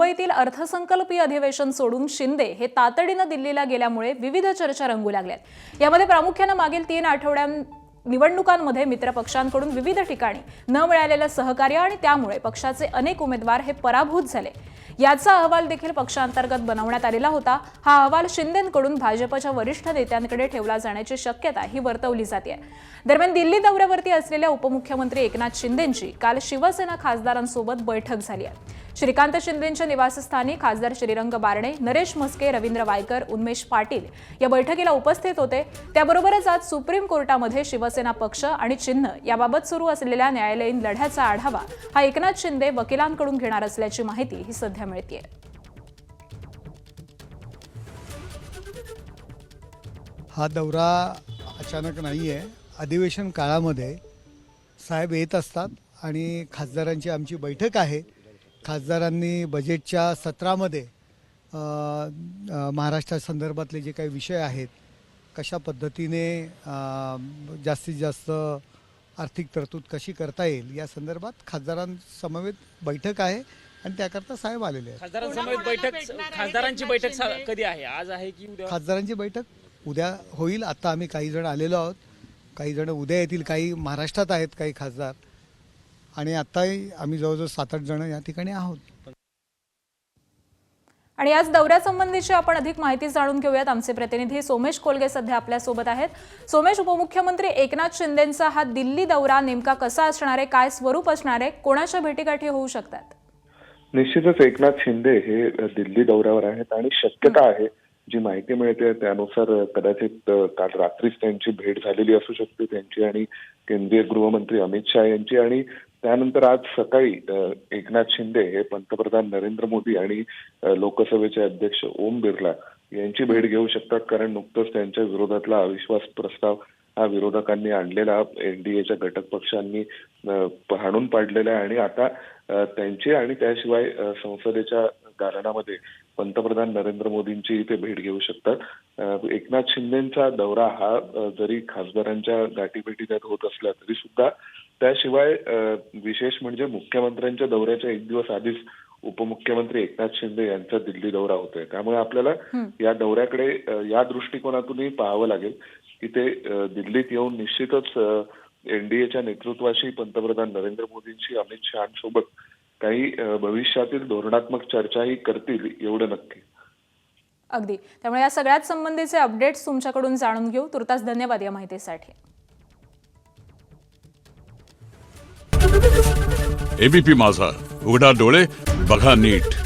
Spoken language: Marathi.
मुंबईतील अर्थसंकल्पीय अधिवेशन सोडून शिंदे हे तातडीने दिल्लीला गेल्यामुळे विविध चर्चा रंगू लागल्यात। यामध्ये प्रामुख्याने मागील 3 आठवड्यां निवडणुकांमध्ये मित्रपक्षांकडून विविध ठिकाणी न मिळालेलं सहकार्य आणि त्यामुळे पक्षाचे अनेक उमेदवार हे पराभूत झाले। याचा अहवाल देखील पक्षांतर्गत बनवण्यात आलेला होता। हा अहवाल शिंदेंकडून भाजपच्या वरिष्ठ नेत्यांकडे ठेवला जाण्याची शक्यता ही वर्तवली जाते। दरम्यान दिल्ली दौऱ्यावरती असलेल्या उपमुख्यमंत्री एकनाथ शिंदेंची काल शिवसेना खासदारांसोबत बैठक झाली आहे। श्रीकांत शिंदेंच्या निवासस्थानी खासदार श्रीरंग बारणे, नरेश म्हस्के, रवींद्र वायकर, उन्मेष पाटील या बैठकीला उपस्थित होते। त्याबरोबरच आज सुप्रीम कोर्टामध्ये शिवसेना पक्ष आणि चिन्ह याबाबत सुरू असलेल्या न्यायालयीन लढ्याचा आढावा हा एकनाथ शिंदे वकिलांकडून घेणार असल्याची माहिती ही सध्या मिळते। हा दौरा अचानक नाहीये। अधिवेशन काळामध्ये साहेब येत असतात आणि खासदारांची आमची बैठक आहे। खासदारांनी बजेटच्या सत्रामध्ये महाराष्ट्रासंदर्भातले जे काही विषय आहेत, कशा पद्धतीने जास्तीत जास्त आर्थिक तरतूद कशी करता येईल या संदर्भात खासदारांसमवेत बैठक आहे आणि त्याकरता साहेब आलेले आहेत। खासदारांची बैठक कधी आहे? आज आहे की उद्या? खासदारांची बैठक उद्या होईल। आता आम्ही काही जण आलेलो आहोत, काही जण उद्या येतील, काही महाराष्ट्रात आहेत काही खासदार, आणि आताही आम्ही जवळजवळ 7-8 जण या ठिकाणी आहोत। आणि आज दौऱ्यासंबंधीची आपण अधिक माहिती जाणून घेऊयात। आमचे प्रतिनिधी सोमेश कोलगे सध्या आपल्या सोबत आहेत। सोमेश, उपमुख्यमंत्री एकनाथ शिंदेंचा हा दिल्ली दौरा नेमका कसा असणार आहे, काय स्वरूप असणार आहे, कोणाच्या भेटीगाठी होऊ शकतात? निश्चितच एकनाथ शिंदे हे दिल्ली दौऱ्यावर आहेत आणि शक्यता आहे, जी माहिती मिळते त्यानुसार कदाचित काल रात्रीच त्यांची भेट झालेली असू शकते त्यांची आणि केंद्रीय गृहमंत्री अमित शहा यांची, आणि त्यानंतर आज सकाळी एकनाथ शिंदे हे पंतप्रधान नरेंद्र मोदी आणि लोकसभेचे अध्यक्ष ओम बिर्ला यांची भेट घेऊ शकतात। कारण नुकतंच त्यांच्या विरोधातला अविश्वास प्रस्ताव हा विरोधकांनी आणलेला एनडीएच्या घटक पक्षांनी हाणून पाडलेला आहे आणि आता त्यांची आणि त्याशिवाय संसदेच्या दालनामध्ये पंतप्रधान नरेंद्र मोदींची इथे भेट घेऊ शकतात। एकनाथ शिंदेंचा दौरा हा जरी खासदारांच्या गाठीभेटी त्यात होत असला तरी सुद्धा त्याशिवाय विशेष म्हणजे मुख्यमंत्र्यांच्या दौऱ्याच्या 1 दिवस आधीच उपमुख्यमंत्री एकनाथ शिंदे यांचा दिल्ली दौरा होतोय। त्यामुळे आपल्याला या दौऱ्याकडे या दृष्टिकोनातूनही पाहावं लागेल की ते दिल्लीत येऊन निश्चितच एनडीएच्या नेतृत्वाशी पंतप्रधान नरेंद्र मोदींशी, अमित शहांसोबत काही भविष्यातील धोरणात्मक चर्चाही करतील, एवढं नक्की। अगदी, त्यामुळे या सगळ्याच संबंधीचे अपडेट्स तुमच्याकडून जाणून घेऊ। तुर्तास धन्यवाद या माहितीसाठी। एबीपी माझा, उघडा डोळे बघा नीट।